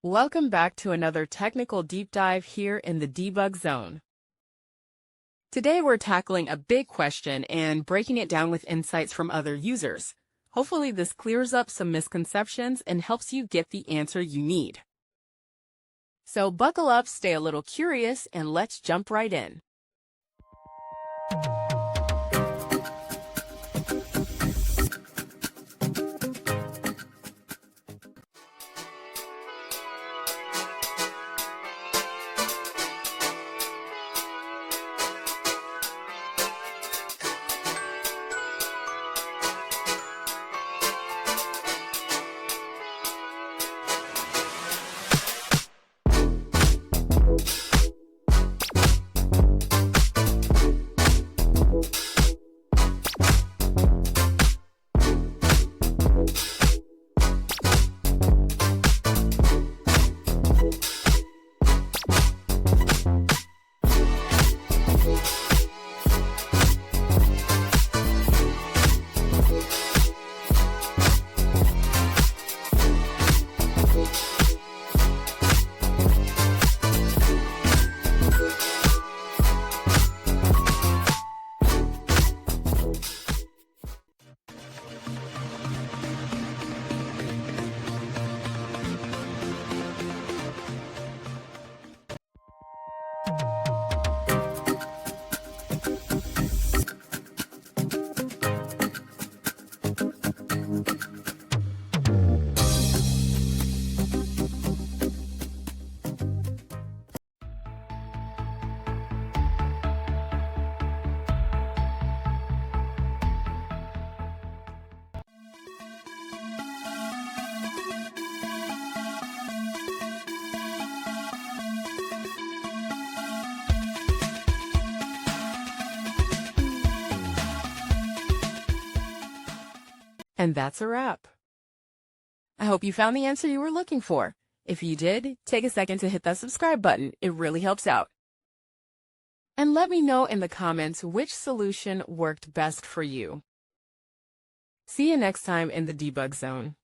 Welcome back to another technical deep dive here in the debug zone. Today we're tackling a big question and breaking it down with insights from other users. Hopefully this clears up some misconceptions and helps you get the answer you need. So buckle up, stay a little curious, and let's jump right in. And that's a wrap. I hope you found the answer you were looking for. If you did, take a second to hit that subscribe button. It really helps out. And let me know in the comments which solution worked best for you. See you next time in the debug zone.